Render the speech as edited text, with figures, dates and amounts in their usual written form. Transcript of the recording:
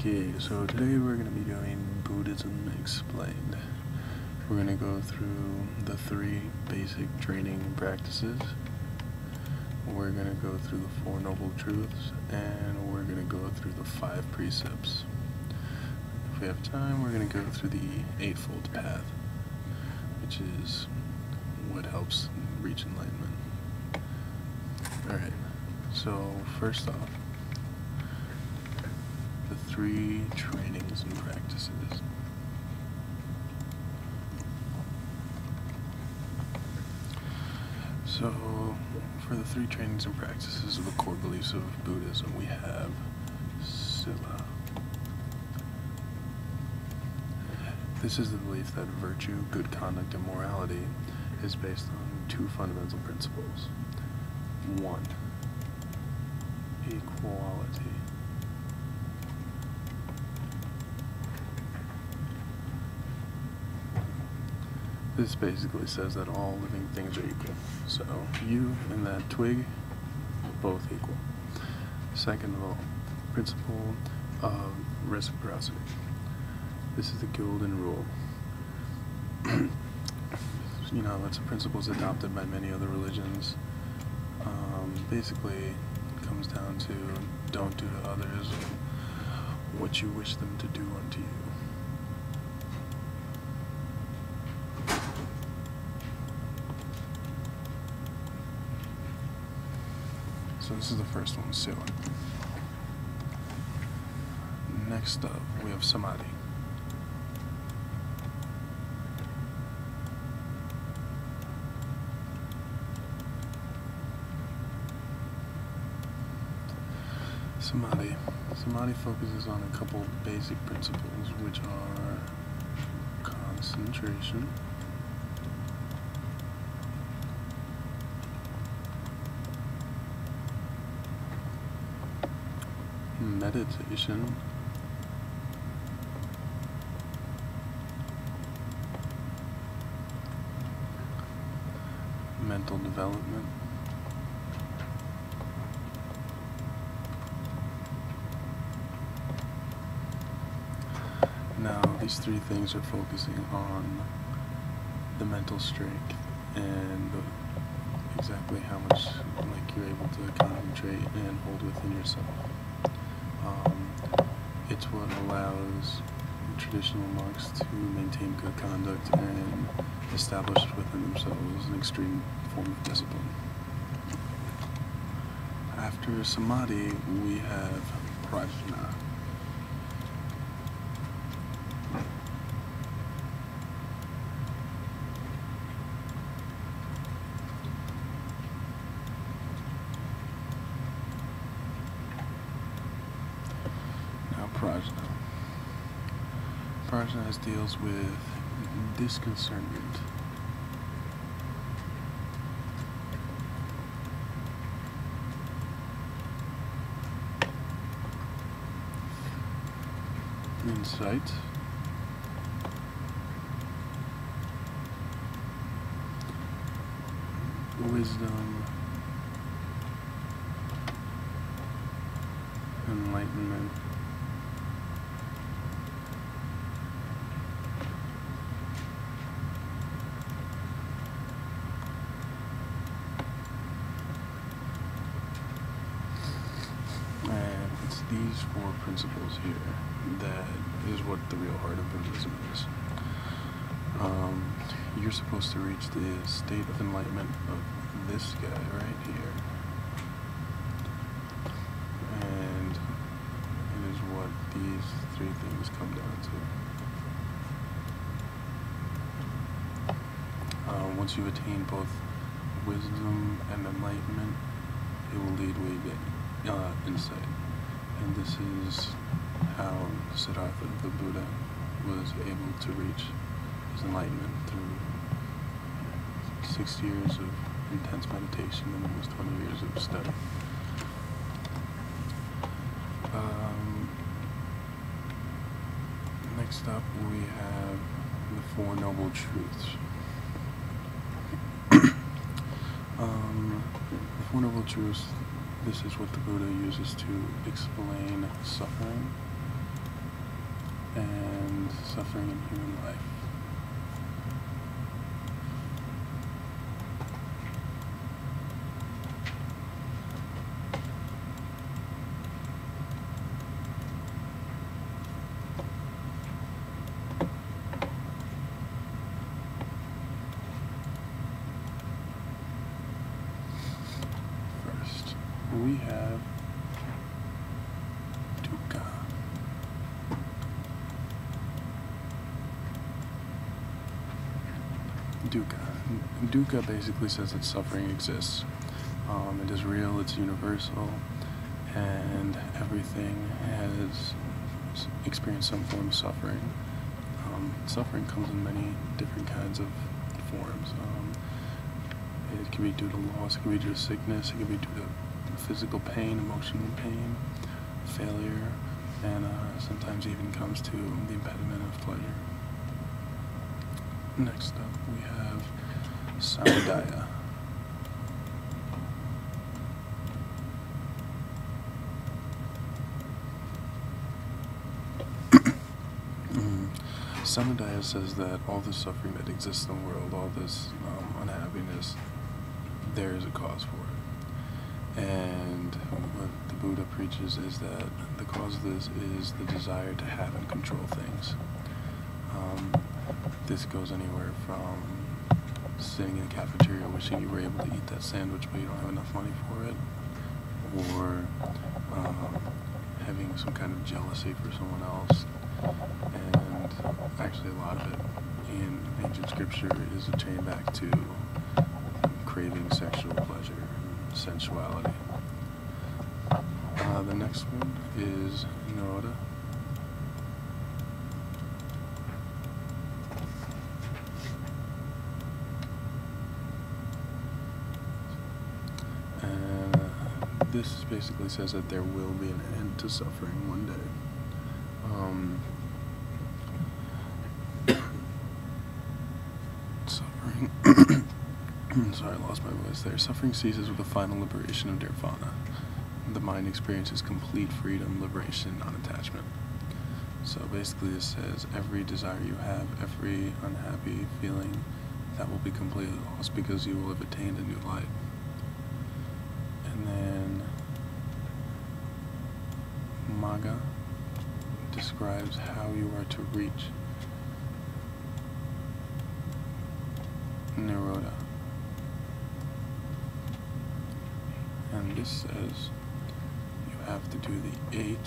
Okay, so today we're going to be doing Buddhism Explained. We're going to go through the 3 basic training practices. We're going to go through the 4 Noble Truths, and we're going to go through the 5 precepts. If we have time, we're going to go through the Eightfold Path, which is what helps reach enlightenment. Alright, so first off, the 3 trainings and practices. So, for the 3 trainings and practices of the core beliefs of Buddhism, we have Sila. This is the belief that virtue, good conduct, and morality is based on 2 fundamental principles. 1. Equality. This basically says that all living things are equal. So, you and that twig, both equal. Second of all, principle of reciprocity. This is the golden rule. You know, it's a principle adopted by many other religions. Basically, it comes down to don't do to others what you wish them to do unto you. So this is the first one, Sila. Next up, we have Samadhi. Samadhi focuses on a couple basic principles, which are concentration, meditation, mental development, Now, these 3 things are focusing on the mental strength and exactly how much you're able to concentrate and hold within yourself. It's what allows traditional monks to maintain good conduct and establish within themselves an extreme form of discipline. After Samadhi, we have Prajna. Prajna deals with disconcernment. Insight. Wisdom. Enlightenment. These 4 principles here, that is what the real heart of Buddhism is. You're supposed to reach the state of enlightenment of this guy right here. And it is what these 3 things come down to. Once you attain both wisdom and enlightenment, it will lead way insight. And this is how Siddhartha, the Buddha, was able to reach his enlightenment through 6 years of intense meditation and almost 20 years of study. Next up, we have the 4 Noble Truths. The 4 Noble Truths. This is what the Buddha uses to explain suffering and suffering in human life. First, we have dukkha. Dukkha basically says that suffering exists. It is real, it's universal, and everything has experienced some form of suffering. Suffering comes in many different kinds of forms. It can be due to loss, it can be due to sickness, it can be due to physical pain, emotional pain, failure, and sometimes even comes to the impediment of pleasure. Next up, we have samudaya. Samudaya says that all the suffering that exists in the world, all this unhappiness, there is a cause for it. And what the Buddha preaches is that the cause of this is the desire to have and control things. This goes anywhere from sitting in a cafeteria wishing you were able to eat that sandwich but you don't have enough money for it, or having some kind of jealousy for someone else. And actually a lot of it in ancient scripture is chained back to craving sexual pleasure and sensuality. The next one is nirodha. This basically says that there will be an end to suffering one day. Suffering, sorry, I lost my voice there. Suffering ceases with the final liberation of nirvana. The mind experiences complete freedom, liberation, non-attachment. So basically this says every desire you have, every unhappy feeling, that will be completely lost because you will have attained a new light. And then Magga describes how you are to reach nirodha. And this says you have to do the 8